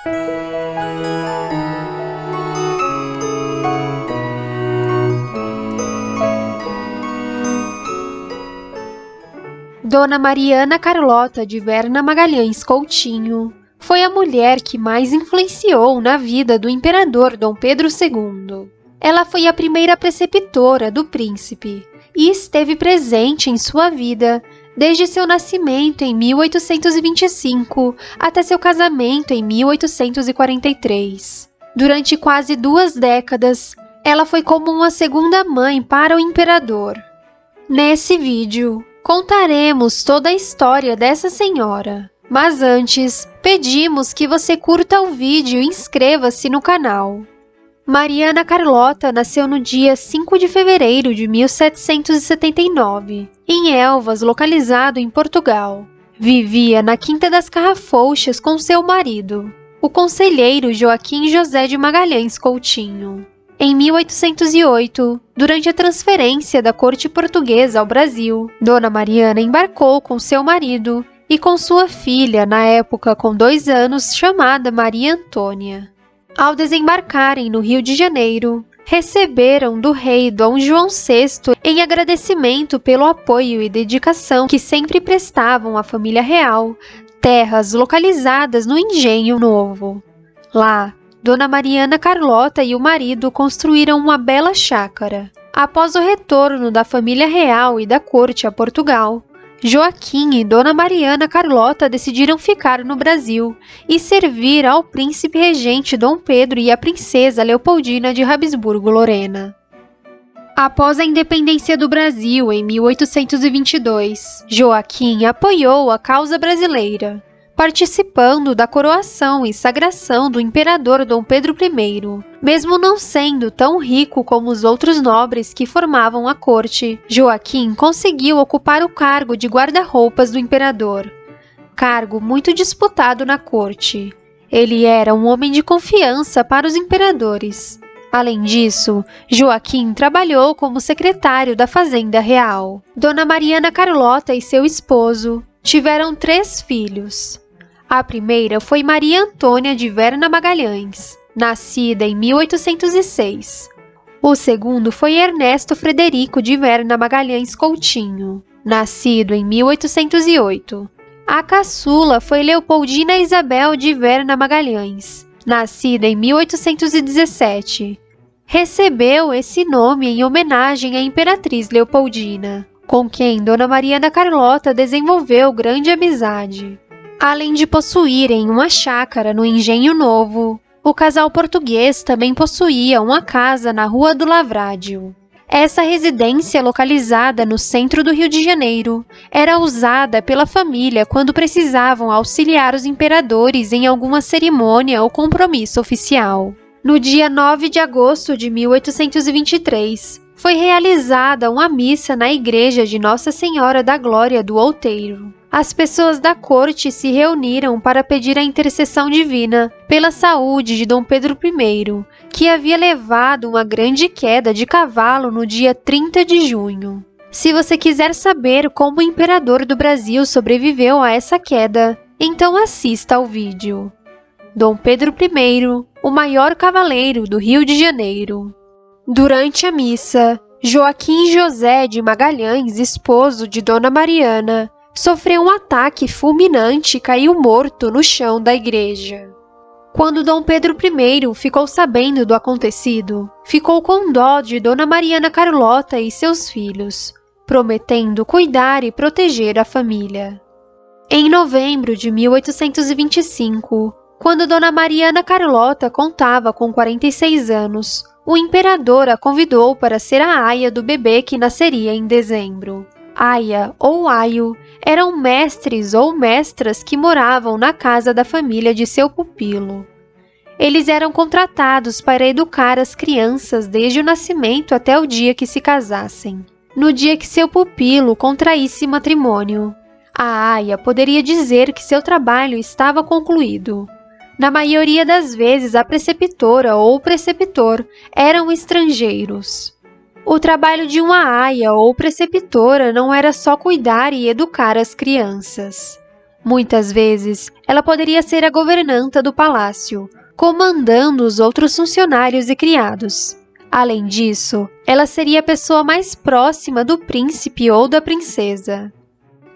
Dona Mariana Carlota de Verna Magalhães Coutinho foi a mulher que mais influenciou na vida do imperador Dom Pedro II. Ela foi a primeira preceptora do príncipe e esteve presente em sua vida desde seu nascimento em 1825 até seu casamento em 1843. Durante quase 2 décadas, ela foi como uma segunda mãe para o imperador. Nesse vídeo, contaremos toda a história dessa senhora, mas antes, pedimos que você curta o vídeo e inscreva-se no canal. Mariana Carlota nasceu no dia 5 de fevereiro de 1779, em Elvas, localizado em Portugal. Vivia na Quinta das Carrafouxas com seu marido, o conselheiro Joaquim José de Magalhães Coutinho. Em 1808, durante a transferência da corte portuguesa ao Brasil, Dona Mariana embarcou com seu marido e com sua filha, na época com 2 anos, chamada Maria Antônia. Ao desembarcarem no Rio de Janeiro, receberam do rei Dom João VI em agradecimento pelo apoio e dedicação que sempre prestavam à família real, terras localizadas no Engenho Novo. Lá, Dona Mariana Carlota e o marido construíram uma bela chácara. Após o retorno da família real e da corte a Portugal, Joaquim e Dona Mariana Carlota decidiram ficar no Brasil e servir ao príncipe regente Dom Pedro e à princesa Leopoldina de Habsburgo-Lorena. Após a independência do Brasil em 1822, Joaquim apoiou a causa brasileira, participando da coroação e sagração do imperador Dom Pedro I, mesmo não sendo tão rico como os outros nobres que formavam a corte. Joaquim conseguiu ocupar o cargo de guarda-roupas do imperador, cargo muito disputado na corte. Ele era um homem de confiança para os imperadores. Além disso, Joaquim trabalhou como secretário da Fazenda Real. Dona Mariana Carlota e seu esposo tiveram 3 filhos. A primeira foi Maria Antônia de Verna Magalhães, nascida em 1806. O segundo foi Ernesto Frederico de Verna Magalhães Coutinho, nascido em 1808. A caçula foi Leopoldina Isabel de Verna Magalhães, nascida em 1817. Recebeu esse nome em homenagem à Imperatriz Leopoldina, com quem Dona Mariana Carlota desenvolveu grande amizade. Além de possuírem uma chácara no Engenho Novo, o casal português também possuía uma casa na Rua do Lavradio. Essa residência, localizada no centro do Rio de Janeiro, era usada pela família quando precisavam auxiliar os imperadores em alguma cerimônia ou compromisso oficial. No dia 9 de agosto de 1823, foi realizada uma missa na igreja de Nossa Senhora da Glória do Outeiro. As pessoas da corte se reuniram para pedir a intercessão divina pela saúde de Dom Pedro I, que havia levado uma grande queda de cavalo no dia 30 de junho. Se você quiser saber como o imperador do Brasil sobreviveu a essa queda, então assista ao vídeo. Dom Pedro I, o maior cavaleiro do Rio de Janeiro. Durante a missa, Joaquim José de Magalhães, esposo de Dona Mariana, sofreu um ataque fulminante e caiu morto no chão da igreja. Quando Dom Pedro I ficou sabendo do acontecido, ficou com dó de Dona Mariana Carlota e seus filhos, prometendo cuidar e proteger a família. Em novembro de 1825, quando Dona Mariana Carlota contava com 46 anos, o imperador a convidou para ser a aia do bebê que nasceria em dezembro. Aia ou aio eram mestres ou mestras que moravam na casa da família de seu pupilo. Eles eram contratados para educar as crianças desde o nascimento até o dia que se casassem. No dia que seu pupilo contraísse matrimônio, a aia poderia dizer que seu trabalho estava concluído. Na maioria das vezes, a preceptora ou o preceptor eram estrangeiros. O trabalho de uma aia ou preceptora não era só cuidar e educar as crianças. Muitas vezes, ela poderia ser a governanta do palácio, comandando os outros funcionários e criados. Além disso, ela seria a pessoa mais próxima do príncipe ou da princesa.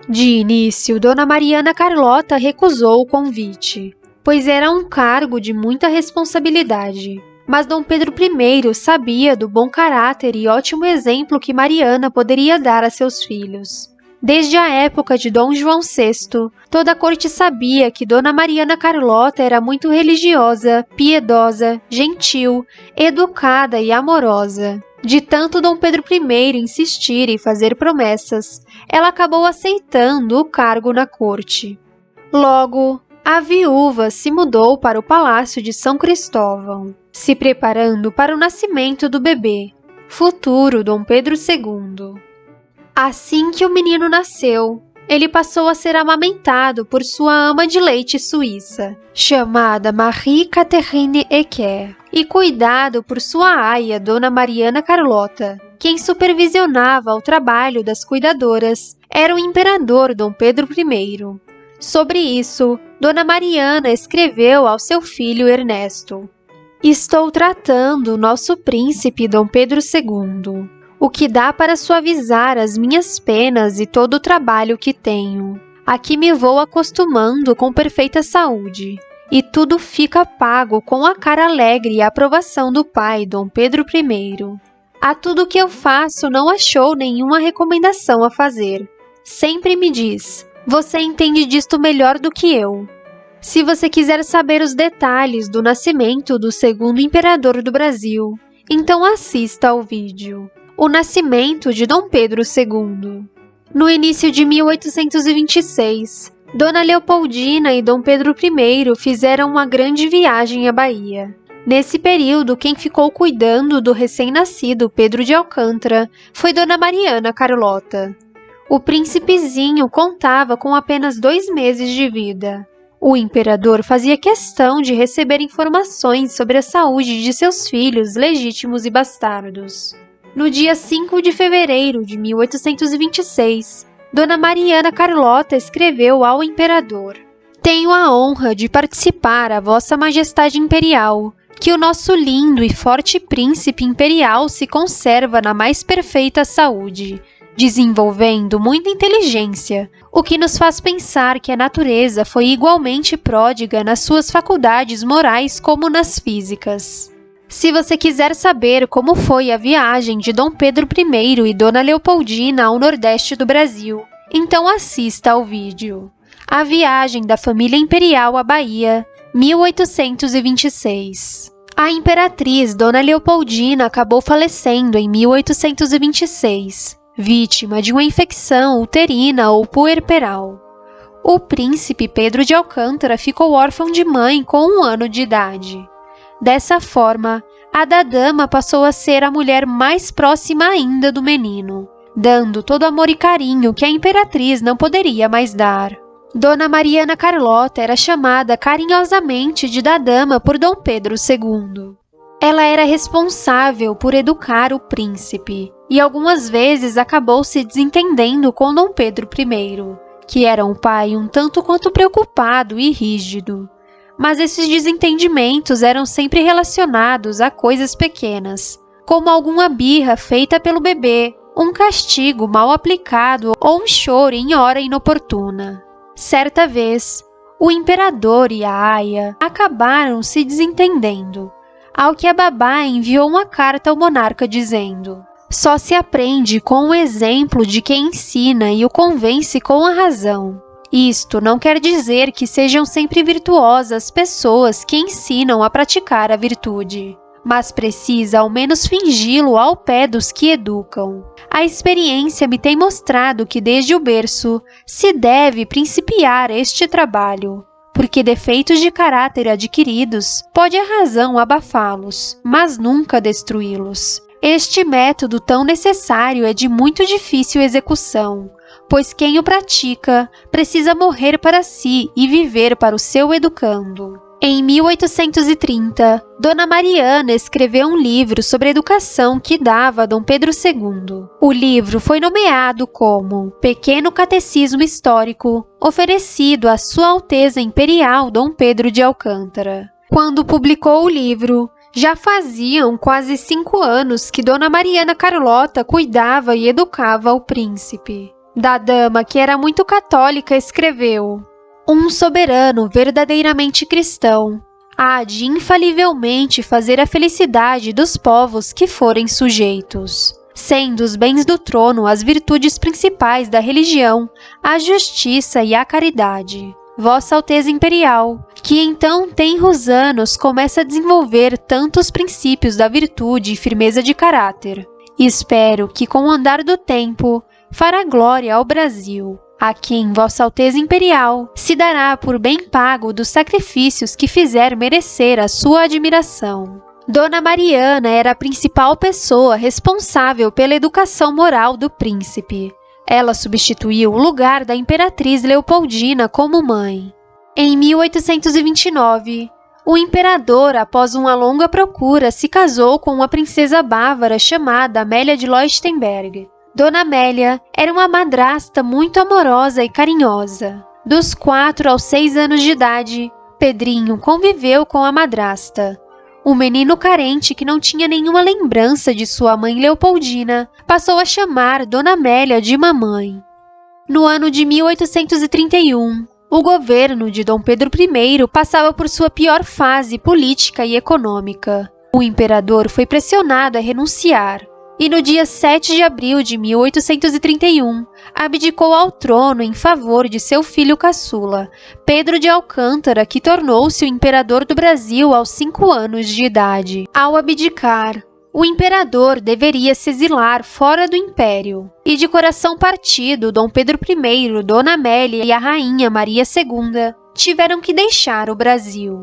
De início, Dona Mariana Carlota recusou o convite, pois era um cargo de muita responsabilidade. Mas Dom Pedro I sabia do bom caráter e ótimo exemplo que Mariana poderia dar a seus filhos. Desde a época de Dom João VI, toda a corte sabia que Dona Mariana Carlota era muito religiosa, piedosa, gentil, educada e amorosa. De tanto Dom Pedro I insistir e fazer promessas, ela acabou aceitando o cargo na corte. Logo, a viúva se mudou para o Palácio de São Cristóvão, se preparando para o nascimento do bebê, futuro Dom Pedro II. Assim que o menino nasceu, ele passou a ser amamentado por sua ama de leite suíça, chamada Marie-Catherine Ecker, e cuidado por sua aia, Dona Mariana Carlota. Quem supervisionava o trabalho das cuidadoras era o imperador Dom Pedro I. Sobre isso, Dona Mariana escreveu ao seu filho Ernesto: "Estou tratando o nosso príncipe Dom Pedro II. O que dá para suavizar as minhas penas e todo o trabalho que tenho. Aqui me vou acostumando com perfeita saúde, e tudo fica pago com a cara alegre e a aprovação do pai, Dom Pedro I. A tudo que eu faço não achou nenhuma recomendação a fazer. Sempre me diz, você entende disto melhor do que eu. Se você quiser saber os detalhes do nascimento do segundo imperador do Brasil, então assista ao vídeo. O nascimento de Dom Pedro II. No início de 1826, Dona Leopoldina e Dom Pedro I fizeram uma grande viagem à Bahia. Nesse período, quem ficou cuidando do recém-nascido Pedro de Alcântara foi Dona Mariana Carlota. O príncipezinho contava com apenas 2 meses de vida. O imperador fazia questão de receber informações sobre a saúde de seus filhos legítimos e bastardos. No dia 5 de fevereiro de 1826, Dona Mariana Carlota escreveu ao imperador: "Tenho a honra de participar a Vossa Majestade Imperial, que o nosso lindo e forte príncipe imperial se conserva na mais perfeita saúde, desenvolvendo muita inteligência, o que nos faz pensar que a natureza foi igualmente pródiga nas suas faculdades morais como nas físicas. Se você quiser saber como foi a viagem de Dom Pedro I e Dona Leopoldina ao Nordeste do Brasil, então assista ao vídeo. A viagem da família imperial à Bahia, 1826. A imperatriz Dona Leopoldina acabou falecendo em 1826, vítima de uma infecção uterina ou puerperal. O príncipe Pedro de Alcântara ficou órfão de mãe com 1 ano de idade. Dessa forma, a da dama passou a ser a mulher mais próxima ainda do menino, dando todo o amor e carinho que a imperatriz não poderia mais dar. Dona Mariana Carlota era chamada carinhosamente de da dama por Dom Pedro II. Ela era responsável por educar o príncipe e algumas vezes acabou se desentendendo com Dom Pedro I, que era um pai um tanto quanto preocupado e rígido. Mas esses desentendimentos eram sempre relacionados a coisas pequenas, como alguma birra feita pelo bebê, um castigo mal aplicado ou um choro em hora inoportuna. Certa vez, o imperador e a aia acabaram se desentendendo, ao que a babá enviou uma carta ao monarca dizendo: "Só se aprende com o exemplo de quem ensina e o convence com a razão. Isto não quer dizer que sejam sempre virtuosas pessoas que ensinam a praticar a virtude, mas precisa ao menos fingi-lo ao pé dos que educam. A experiência me tem mostrado que desde o berço se deve principiar este trabalho, porque defeitos de caráter adquiridos pode a razão abafá-los, mas nunca destruí-los. Este método tão necessário é de muito difícil execução, pois quem o pratica precisa morrer para si e viver para o seu educando." Em 1830, Dona Mariana escreveu um livro sobre a educação que dava a Dom Pedro II. O livro foi nomeado como Pequeno Catecismo Histórico, oferecido a Sua Alteza Imperial Dom Pedro de Alcântara. Quando publicou o livro, já faziam quase 5 anos que Dona Mariana Carlota cuidava e educava o príncipe. Da dama, que era muito católica, escreveu: um soberano verdadeiramente cristão há de infalivelmente fazer a felicidade dos povos que forem sujeitos, sendo os bens do trono as virtudes principais da religião, a justiça e a caridade. Vossa Alteza Imperial, que então tenros anos começa a desenvolver tantos princípios da virtude e firmeza de caráter. Espero que com o andar do tempo fará glória ao Brasil, a quem Vossa Alteza Imperial se dará por bem pago dos sacrifícios que fizer merecer a sua admiração. Dona Mariana era a principal pessoa responsável pela educação moral do príncipe. Ela substituiu o lugar da Imperatriz Leopoldina como mãe. Em 1829, o imperador, após uma longa procura, se casou com uma princesa bávara chamada Amélia de Leuchtenberg. Dona Amélia era uma madrasta muito amorosa e carinhosa. Dos 4 aos 6 anos de idade, Pedrinho conviveu com a madrasta. O menino carente, que não tinha nenhuma lembrança de sua mãe Leopoldina, passou a chamar Dona Amélia de mamãe. No ano de 1831, o governo de Dom Pedro I passava por sua pior fase política e econômica. O imperador foi pressionado a renunciar. E no dia 7 de abril de 1831, abdicou ao trono em favor de seu filho caçula, Pedro de Alcântara, que tornou-se o imperador do Brasil aos 5 anos de idade. Ao abdicar, o imperador deveria se exilar fora do império, e de coração partido, Dom Pedro I, Dona Amélia e a rainha Maria II tiveram que deixar o Brasil.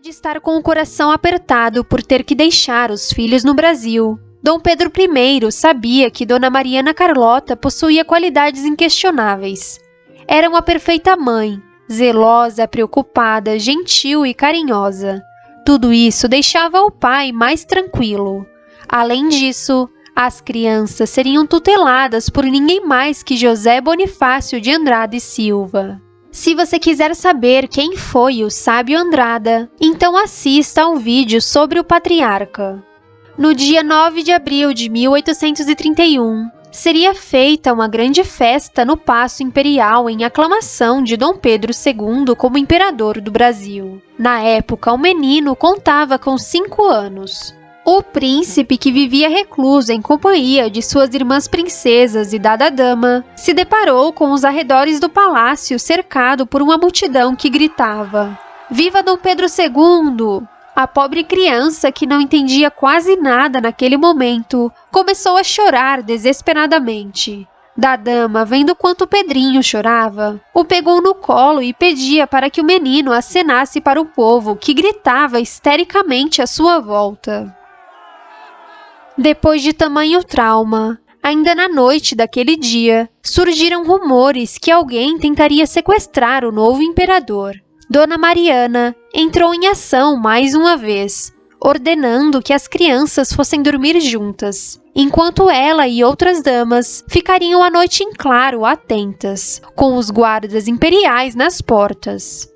De estar com o coração apertado por ter que deixar os filhos no Brasil, Dom Pedro I sabia que Dona Mariana Carlota possuía qualidades inquestionáveis. Era uma perfeita mãe, zelosa, preocupada, gentil e carinhosa. Tudo isso deixava o pai mais tranquilo. Além disso, as crianças seriam tuteladas por ninguém mais que José Bonifácio de Andrada e Silva. Se você quiser saber quem foi o sábio Andrada, então assista ao vídeo sobre o patriarca. No dia 9 de abril de 1831, seria feita uma grande festa no Paço Imperial em aclamação de Dom Pedro II como imperador do Brasil. Na época, o menino contava com 5 anos. O príncipe, que vivia recluso em companhia de suas irmãs princesas e da dama, se deparou com os arredores do palácio cercado por uma multidão que gritava: "Viva Dom Pedro II!" A pobre criança, que não entendia quase nada naquele momento, começou a chorar desesperadamente. Da dama, vendo quanto Pedrinho chorava, o pegou no colo e pedia para que o menino acenasse para o povo, que gritava histericamente à sua volta. Depois de tamanho trauma, ainda na noite daquele dia, surgiram rumores que alguém tentaria sequestrar o novo imperador. Dona Mariana entrou em ação mais uma vez, ordenando que as crianças fossem dormir juntas, enquanto ela e outras damas ficariam a noite em claro atentas, com os guardas imperiais nas portas.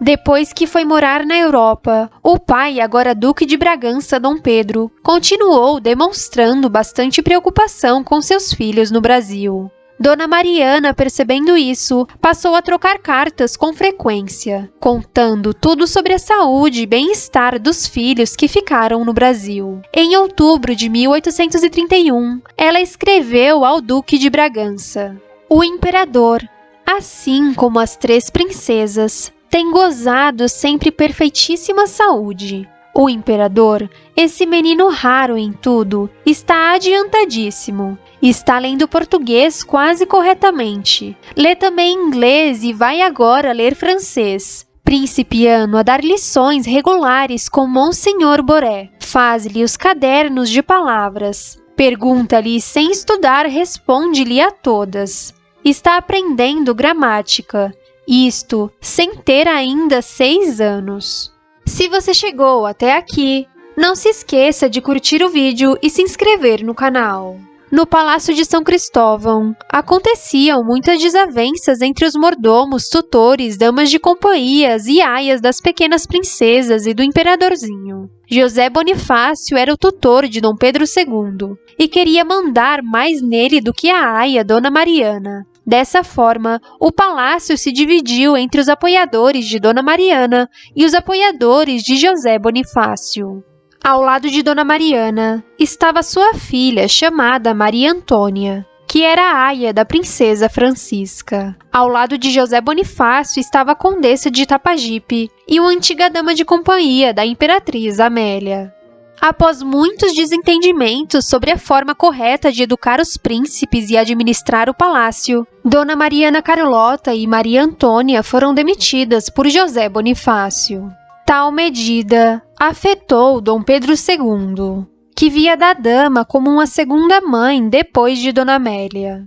Depois que foi morar na Europa, o pai, agora Duque de Bragança, Dom Pedro, continuou demonstrando bastante preocupação com seus filhos no Brasil. Dona Mariana, percebendo isso, passou a trocar cartas com frequência, contando tudo sobre a saúde e bem-estar dos filhos que ficaram no Brasil. Em outubro de 1831, ela escreveu ao Duque de Bragança: "O imperador, assim como as 3 princesas, tem gozado sempre perfeitíssima saúde. O imperador, esse menino raro em tudo, está adiantadíssimo. Está lendo português quase corretamente. Lê também inglês e vai agora ler francês. Principiando a dar lições regulares com Monsenhor Boré. Faz-lhe os cadernos de palavras. Pergunta-lhe sem estudar, responde-lhe a todas. Está aprendendo gramática, isto sem ter ainda 6 anos. Se você chegou até aqui, não se esqueça de curtir o vídeo e se inscrever no canal. No Palácio de São Cristóvão, aconteciam muitas desavenças entre os mordomos, tutores, damas de companhias e aias das pequenas princesas e do imperadorzinho. José Bonifácio era o tutor de Dom Pedro II e queria mandar mais nele do que a aia Dona Mariana. Dessa forma, o palácio se dividiu entre os apoiadores de Dona Mariana e os apoiadores de José Bonifácio. Ao lado de Dona Mariana estava sua filha, chamada Maria Antônia, que era a aia da princesa Francisca. Ao lado de José Bonifácio estava a condessa de Itapajipe e uma antiga dama de companhia da imperatriz Amélia. Após muitos desentendimentos sobre a forma correta de educar os príncipes e administrar o palácio, Dona Mariana Carlota e Maria Antônia foram demitidas por José Bonifácio. Tal medida afetou Dom Pedro II, que via da dama como uma segunda mãe depois de Dona Amélia.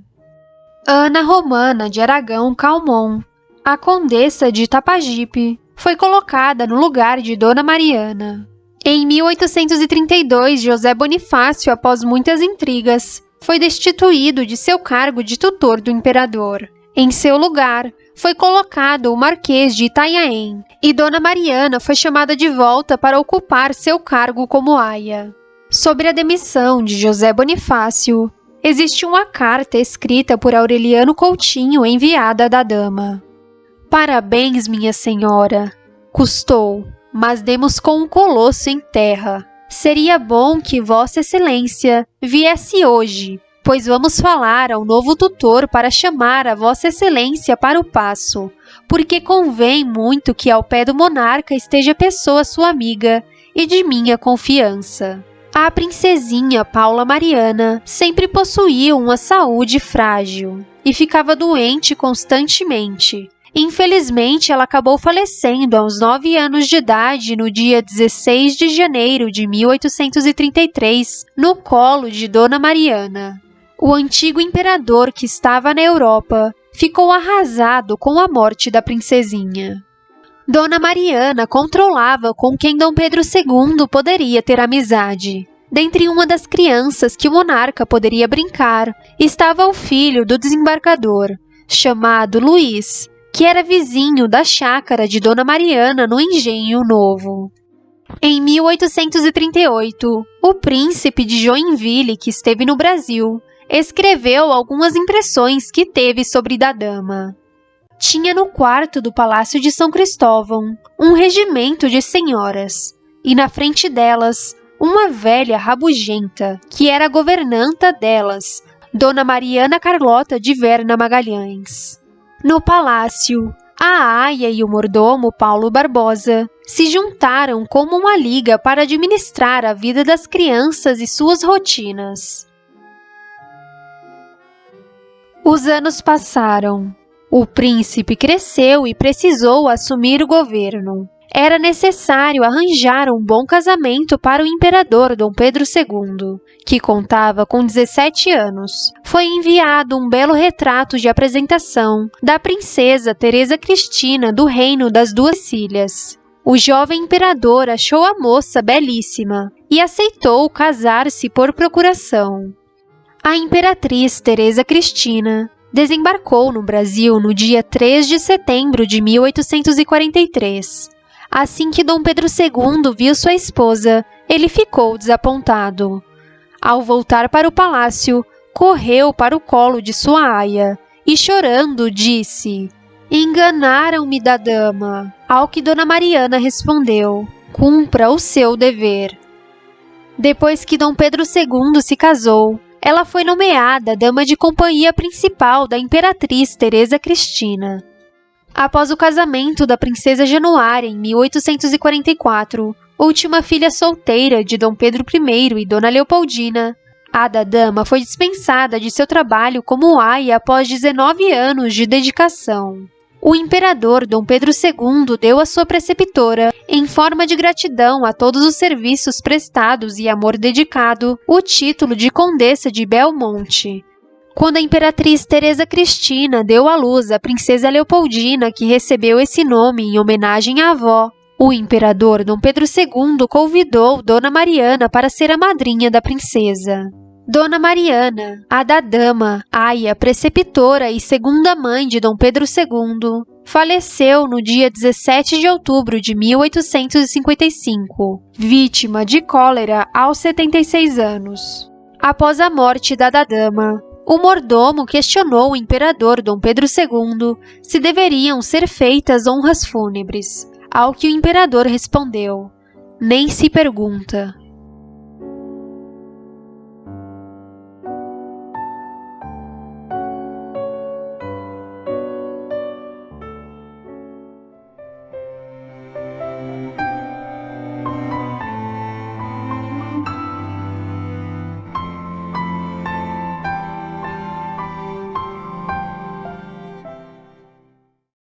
Ana Romana de Aragão Calmon, a condessa de Itapajipe, foi colocada no lugar de Dona Mariana. Em 1832, José Bonifácio, após muitas intrigas, foi destituído de seu cargo de tutor do imperador. Em seu lugar, foi colocado o Marquês de Itanhaém, e Dona Mariana foi chamada de volta para ocupar seu cargo como aia. Sobre a demissão de José Bonifácio, existe uma carta escrita por Aureliano Coutinho enviada da dama. Parabéns, minha senhora. Custou, mas demos com um colosso em terra. Seria bom que Vossa Excelência viesse hoje, pois vamos falar ao novo tutor para chamar a Vossa Excelência para o paço, porque convém muito que ao pé do monarca esteja pessoa sua amiga e de minha confiança. A princesinha Paula Mariana sempre possuía uma saúde frágil e ficava doente constantemente. Infelizmente, ela acabou falecendo aos 9 anos de idade no dia 16 de janeiro de 1833, no colo de Dona Mariana. O antigo imperador que estava na Europa ficou arrasado com a morte da princesinha. Dona Mariana controlava com quem Dom Pedro II poderia ter amizade. Dentre uma das crianças que o monarca poderia brincar, estava o filho do desembargador, chamado Luís, que era vizinho da chácara de Dona Mariana no Engenho Novo. Em 1838, o príncipe de Joinville, que esteve no Brasil, escreveu algumas impressões que teve sobre da dama. Tinha no quarto do Palácio de São Cristóvão um regimento de senhoras, e na frente delas, uma velha rabugenta, que era a governanta delas, Dona Mariana Carlota de Verna Magalhães. No palácio, a aia e o mordomo Paulo Barbosa se juntaram como uma liga para administrar a vida das crianças e suas rotinas. Os anos passaram. O príncipe cresceu e precisou assumir o governo. Era necessário arranjar um bom casamento para o imperador Dom Pedro II, que contava com 17 anos. Foi enviado um belo retrato de apresentação da princesa Teresa Cristina do Reino das Duas Sicílias. O jovem imperador achou a moça belíssima e aceitou casar-se por procuração. A imperatriz Teresa Cristina desembarcou no Brasil no dia 3 de setembro de 1843. Assim que Dom Pedro II viu sua esposa, ele ficou desapontado. Ao voltar para o palácio, correu para o colo de sua aia e, chorando, disse: "Enganaram-me da dama." Ao que Dona Mariana respondeu: "Cumpra o seu dever." Depois que Dom Pedro II se casou, ela foi nomeada dama de companhia principal da imperatriz Teresa Cristina. Após o casamento da princesa Januária em 1844, última filha solteira de Dom Pedro I e Dona Leopoldina, a da dama foi dispensada de seu trabalho como aia após 19 anos de dedicação. O imperador Dom Pedro II deu à sua preceptora, em forma de gratidão a todos os serviços prestados e amor dedicado, o título de Condessa de Belmonte. Quando a imperatriz Teresa Cristina deu à luz a princesa Leopoldina, que recebeu esse nome em homenagem à avó, o imperador Dom Pedro II convidou Dona Mariana para ser a madrinha da princesa. Dona Mariana, a da dama, aia, preceptora e segunda mãe de Dom Pedro II, faleceu no dia 17 de outubro de 1855, vítima de cólera aos 76 anos. Após a morte da dama, o mordomo questionou o imperador Dom Pedro II se deveriam ser feitas honras fúnebres, ao que o imperador respondeu: "Nem se pergunta."